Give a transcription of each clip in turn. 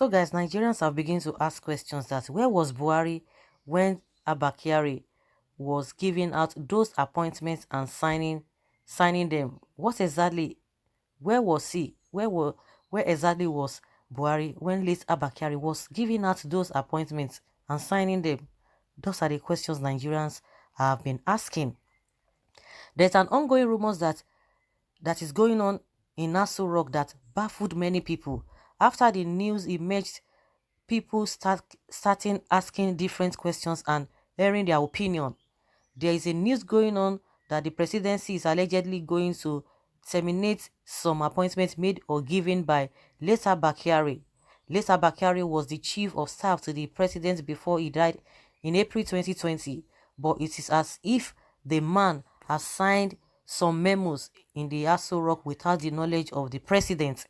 So guys, Nigerians have begun to ask questions that where was Buhari when Abba Kyari was giving out those appointments and signing them? What exactly, where was he? Where exactly was Buhari when late Abba Kyari was giving out those appointments and signing them? Those are the questions Nigerians have been asking. There's an ongoing rumors that is going on in Nassau Rock that baffled many people. After the news emerged, people starting asking different questions and airing their opinion. There is a news going on that the presidency is allegedly going to terminate some appointments made or given by Lesa Bakari. Lesa Bakari was the chief of staff to the president before he died in April 2020, but it is as if the man has signed some memos in the Aso Rock without the knowledge of the president.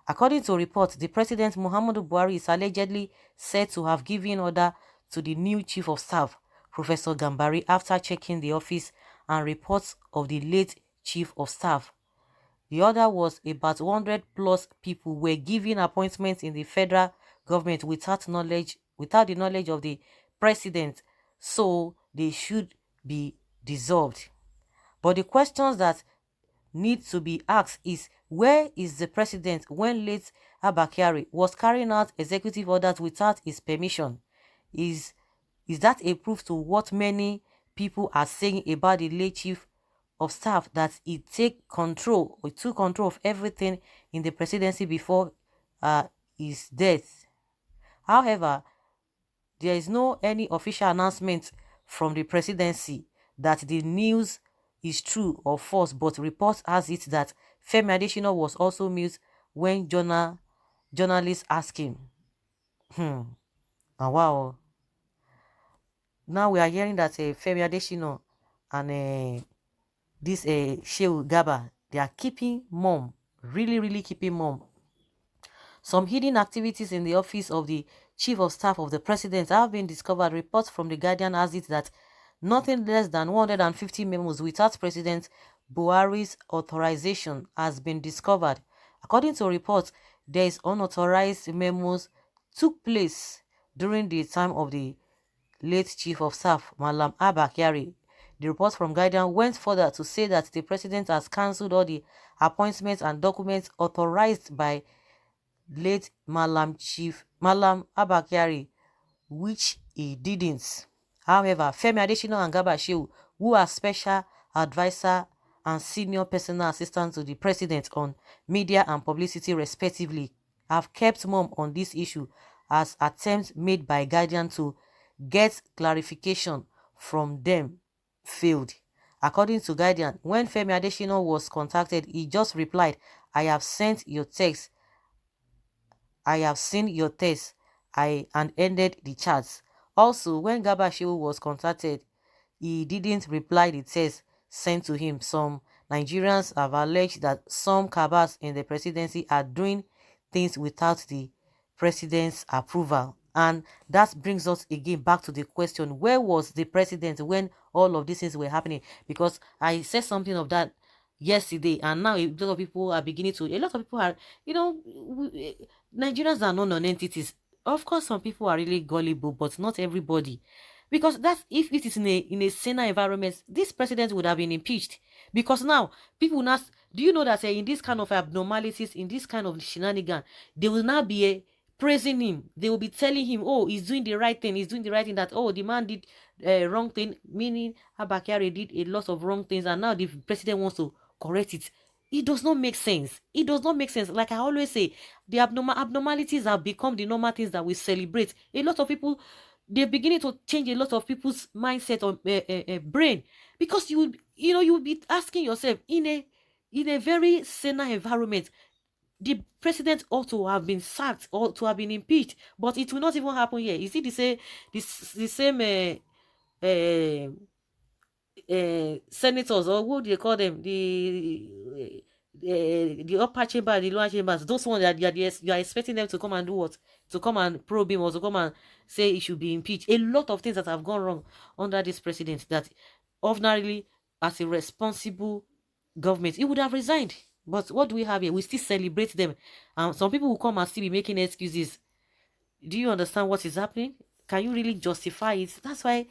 According to reports, the president Muhammadu Buhari is allegedly said to have given order to the new chief of staff, Professor Gambari, after checking the office and reports of the late chief of staff. The order was about 100 plus people were given appointments in the federal government without the knowledge of the president, so they should be dissolved. But the questions that need to be asked is where is the president when late Abba Kyari was carrying out executive orders without his permission? Is is that a proof to what many people are saying about the late chief of staff that he took control of everything in the presidency before his death? However, there is no any official announcement from the presidency that the news is true or false, but reports has it that Femi Adesina was also mute when journalists asked him. Wow. Now we are hearing that Femi Adesina and this Shehu Gaba, they are keeping mum, really keeping mum. Some hidden activities in the office of the chief of staff of the president have been discovered. Reports from the Guardian has it that nothing less than 150 memos without President Buhari's authorization has been discovered. According to reports, there is unauthorized memos took place during the time of the late chief of staff, Malam Abba Kyari. The report from Guardian went further to say that the president has cancelled all the appointments and documents authorized by late Malam Abba Kyari, which he didn't. However, Femi Adesina and Garba Shehu, who are special advisor and senior personal assistant to the president on media and publicity respectively, have kept mum on this issue as attempts made by Guardian to get clarification from them failed. According to Guardian, when Femi Adesina was contacted, he just replied, "I have sent your text. I have seen your text." And ended the chats. Also, when Garba Shehu was contacted, he didn't reply the text sent to him. Some Nigerians have alleged that some cabals in the presidency are doing things without the president's approval. And that brings us again back to the question, where was the president when all of these things were happening? Because I said something of that yesterday, and now a lot of people are beginning to, a lot of people are, Nigerians are not non-entities. Of course, some people are really gullible, but not everybody. Because that's, if it is in a saner environment, this president would have been impeached. Because now, people now, do you know that in this kind of abnormalities, in this kind of shenanigan, they will now be praising him. They will be telling him, oh, he's doing the right thing. He's doing the right thing. That, oh, the man did wrong thing, meaning Abba Kyari did a lot of wrong things, and now the president wants to correct it. It does not make sense. It does not make sense. Like I always say, the abnormalities have become the normal things that we celebrate. A lot of people, they're beginning to change a lot of people's mindset or brain, because you will be asking yourself, in a very saner environment, the president ought to have been sacked or to have been impeached, but it will not even happen here. Is it the same senators, or what do they call them, the upper chamber, the lower chambers, those ones that you are expecting them to come and do what? To come and probe him, or to come and say he should be impeached. A lot of things that have gone wrong under this president, that ordinarily, as a responsible government, he would have resigned. But what do we have here? We still celebrate them. Some people will come and still be making excuses. Do you understand what is happening? Can you really justify it? That's why,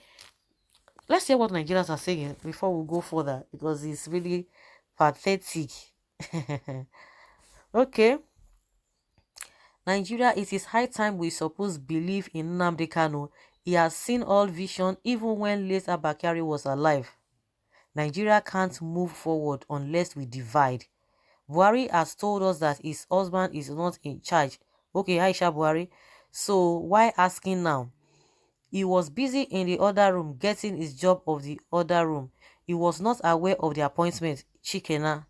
let's hear what Nigerians are saying before we go further, because it's really pathetic. Okay. Nigeria, it is high time we suppose believe in Nnamdi Kanu. He has seen all vision even when late Abba Kyari was alive. Nigeria can't move forward unless we divide. Buhari has told us that his husband is not in charge. Okay, Aisha Buhari. So why asking now? He was busy in the other room getting his job of the other room. He was not aware of the appointment. Chikena.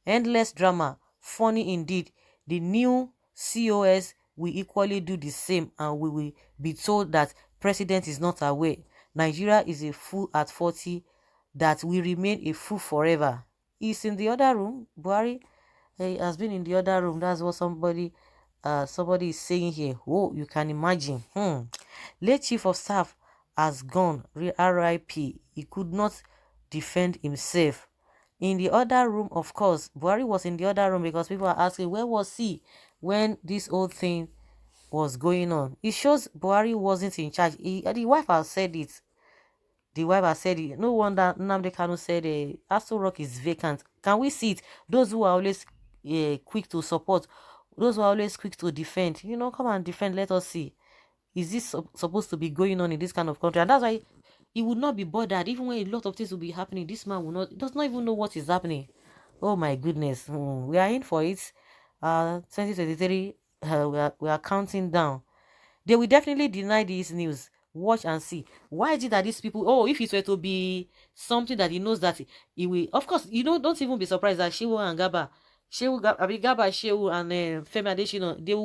Endless drama. Funny indeed. The new COS will equally do the same, and we will be told that president is not aware. Nigeria is a fool at 40, that will remain a fool forever. He's in the other room. Buhari has been in the other room. That's what somebody is saying here. Oh, you can imagine. Late chief of staff has gone. RIP. He could not defend himself. In the other room, of course, Buhari was in the other room, because people are asking, where was he when this whole thing was going on? It shows Buhari wasn't in charge. The wife has said it. The wife has said it. No wonder Nnamdi Kanu said Aston Rock is vacant. Can we see it? Those who are always quick to support, those who are always quick to defend, come and defend. Let us see. Is this supposed to be going on in this kind of country? And that's why he would not be bothered. Even when a lot of things will be happening, this man does not even know what is happening. Oh my goodness. We are in for it. 2023, we are counting down. They will definitely deny this news. Watch and see. Why is it that these people, oh, if it were to be something that he knows that he will, of course, don't even be surprised that Shehu and Gaba, Shehu and Femi Adesina, they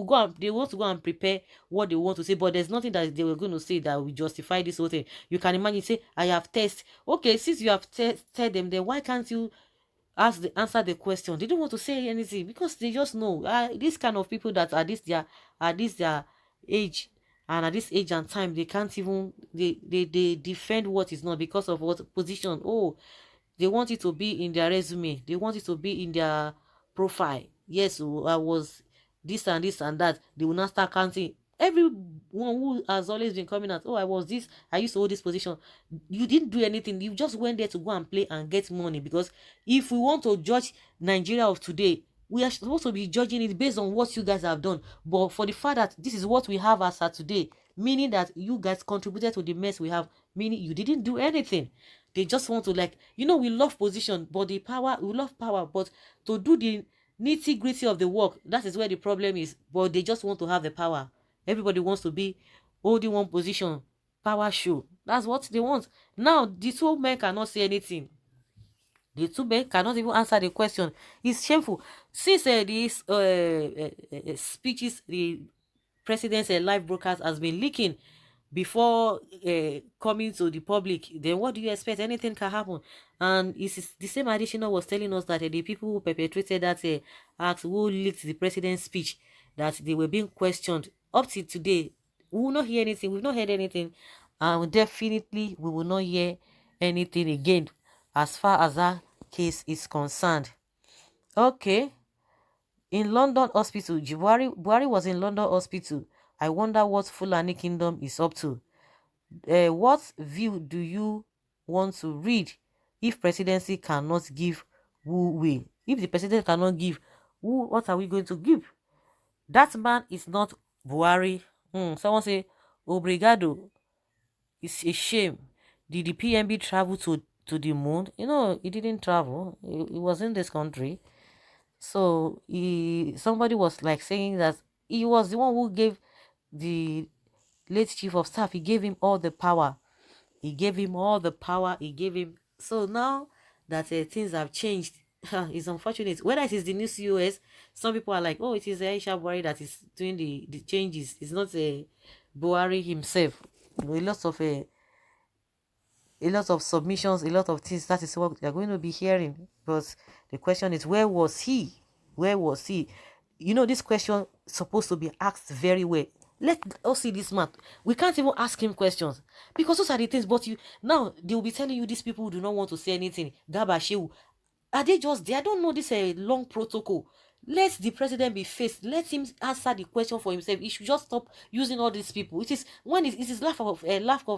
want to go and prepare what they want to say, but there's nothing that they were going to say that will justify this whole thing. You can imagine, say, I have tested. Okay, since you have tested them, then why can't you answer the question? They don't want to say anything because they just know this kind of people that at this their age, and at this age and time, they can't even they defend what is not because of what position. Oh, they want it to be in their resume, they want it to be in their profile. Yes, oh, I was this and that. They will not start counting everyone who has always been coming out. Oh, I was this, I used to hold this position. You didn't do anything. You just went there to go and play and get money. Because if we want to judge Nigeria of today, we are supposed to be judging it based on what you guys have done. But for the fact that this is what we have as of today, meaning that you guys contributed to the mess we have, meaning you didn't do anything. They just want to, like, we love position, but we love power, but to do the nitty gritty of the work, that is where the problem is. But they just want to have the power. Everybody wants to be holding one position. Power show. That's what they want. Now, the two men cannot say anything. The two men cannot even answer the question. It's shameful. Since these speeches, the president's live broadcast has been leaking before coming to the public, then what do you expect? Anything can happen. And it's the same Adesina was telling us that the people who perpetrated that act, who leaked the president's speech, that they were being questioned. Up to today, we will not hear anything. We've not heard anything, and definitely we will not hear anything again as far as that case is concerned. Okay. In London hospital, Buhari was in London hospital. I wonder what Fulani Kingdom is up to. What view do you want to read? If presidency cannot give, who will? If the president cannot give, who? What are we going to give? That man is not Buhari. Someone say, Obrigado. It's a shame. Did the PMB travel to the moon? He didn't travel. He was in this country. So somebody was like saying that he was the one who gave the late chief of staff, he gave him all the power. He gave him all the power. He gave him. So now that things have changed, it's unfortunate. Whether it is the new COS, some people are like, oh, it is Aisha Buhari that is doing the changes. It's not Buhari himself. A lot of submissions, a lot of things. That is what they're going to be hearing. But the question is, where was he? Where was he? This question is supposed to be asked very well. Let us see this man. We can't even ask him questions because those are the things. But now they will be telling you these people who do not want to say anything. Gaba Shehu, are they just there? I don't know. This is a long protocol. Let the president be faced. Let him answer the question for himself. He should just stop using all these people. It is when it is lack of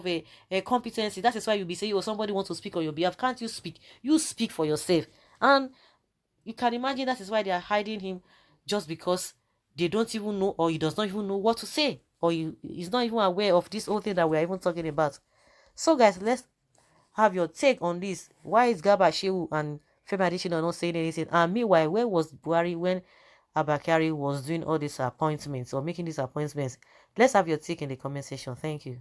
a competency. That is why you'll be saying, oh, somebody wants to speak on your behalf. Can't you speak? You speak for yourself. And you can imagine that is why they are hiding him, just because they don't even know, or he does not even know what to say, or he's not even aware of this whole thing that we are even talking about. So guys, let's have your take on this. Why is Garba Shehu and Femi Adesina not saying anything? And meanwhile, where was Buhari when Abba Kyari was doing all these appointments or making these appointments? Let's have your take in the comment section. Thank you.